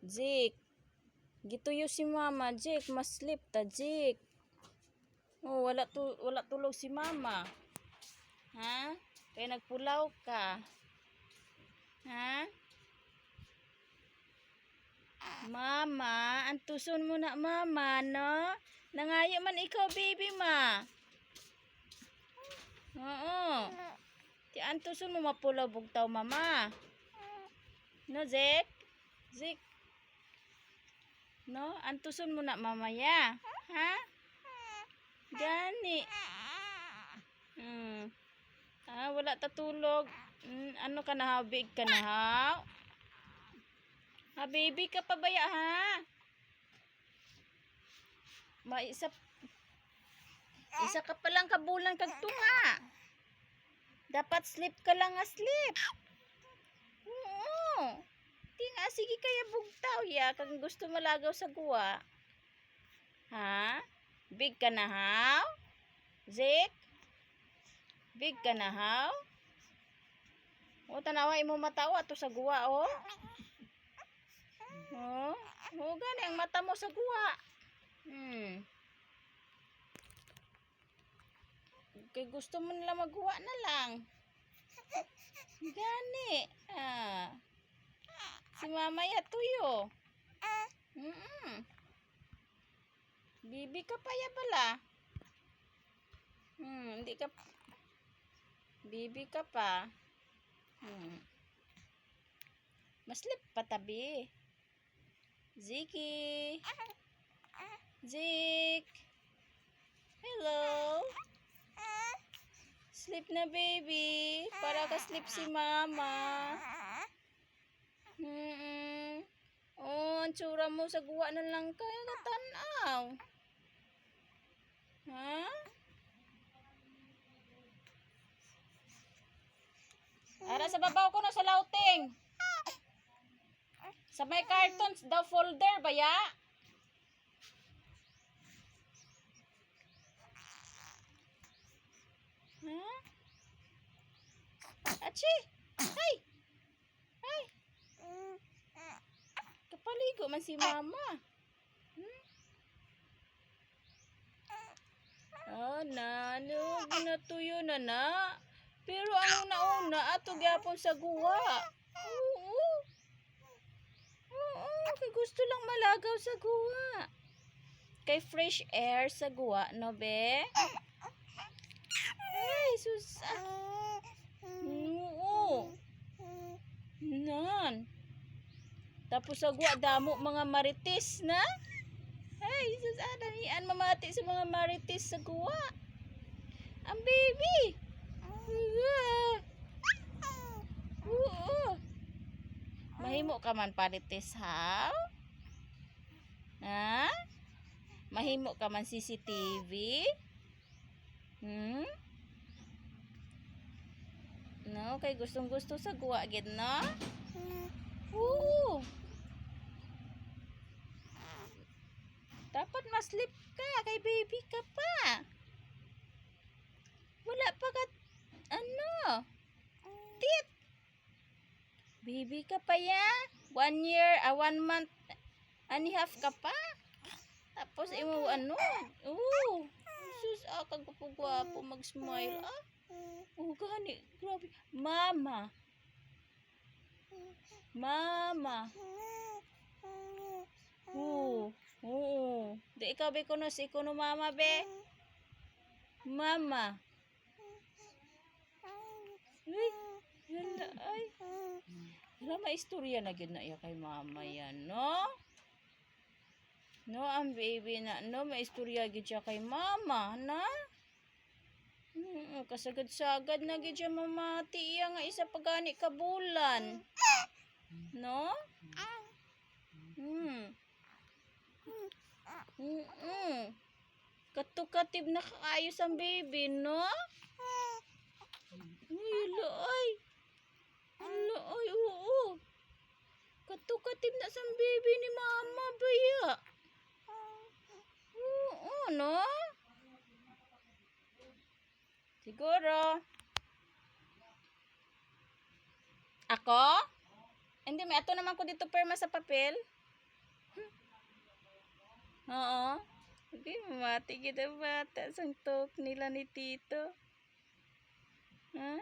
Jake. Gituyo si mama. Jake, maslip ta, Jake. Oh, wala tulog si mama. Ha? Kaya nagpulaw ka. Ha? Mama, antuson mo na mama, no? Nangayo man ikaw, baby ma. Oo. Ti antuson mo mapulaw bugtaw mama. No, Zek? Zek. No, antuson mo na mamaya. Ha? Gani. Wala tatulog. Ano ka na, big ka na, ha? Ha, baby ka pa baya, ha? Isa ka palang kabulan kag tunga. Dapat sleep ka lang nga sleep. Oo. Di nga, sige kaya bugtaw ya. Kung gusto malagaw sa guwa. Ha? Big ka na, ha? Zeke? Big ka na, ha? O, tanawa mo matawa to sa guwa, o. O, gani ang mata mo sa guwa. Kay gusto mo nila magguwa na lang. Gani. Si mama ya tuyo. Bibi ka pa ya pala. Hindi ka. Bibi ka pa. Maslip pa tabi. Ziki. Zik. Hello. Sleep na baby. Para ka sleep si mama. Oh, ang tsura mo sa guwa na lang kaya natanaw. Ha? Ara sa babaw ko na sa lauting. Sa may cartons daw folder ba ya? Ha? Achi! Ay! Ay! Kapaligo man si mama. Ginatuyo na na. Pero ang nauna, ato gyapon sa guwa. Oo. Kay gusto lang malagaw sa guwa. Kay fresh air sa guwa, no be? Ay, sus. Oo. Nan. Tapos sa guwa, damo mga marites na. Ay, sus, damian mamati sa mga marites sa guwa. Ang baby. Oo. Mahimo ka man parites, ha? Ha? Mahimo ka man CCTV? No, kay gustong-gusto sa guwa gid, no? Oo. Dapat ma-sleep ka kay baby ka pa. Wala pa ka tit. Baby ka pa ya. 1 year, 1 month and a half ka pa. Tapos imo sus, kagwapo mag-smile, gani, grabe. Mama. Oo. Di ikaw be kuno si kuno mama be. Mama. Ay. Wala maistorya na gid na iya kay mama yan, no? No, ang baby na, no, maistorya gid siya kay mama, na? Kasagad-sagad na gid siya mamati iya nga isa pagani ka bulan. No? Katukatib na kaayos ang baby, no? Ay, oo. Katukatib na sang baby ni mama, baya. Oo, no? Siguro. Ako? Hindi, may ato naman ko dito perma sa papel. Oo. Hindi, mamati kita bata. Sang tok nila ni Tito. Ha?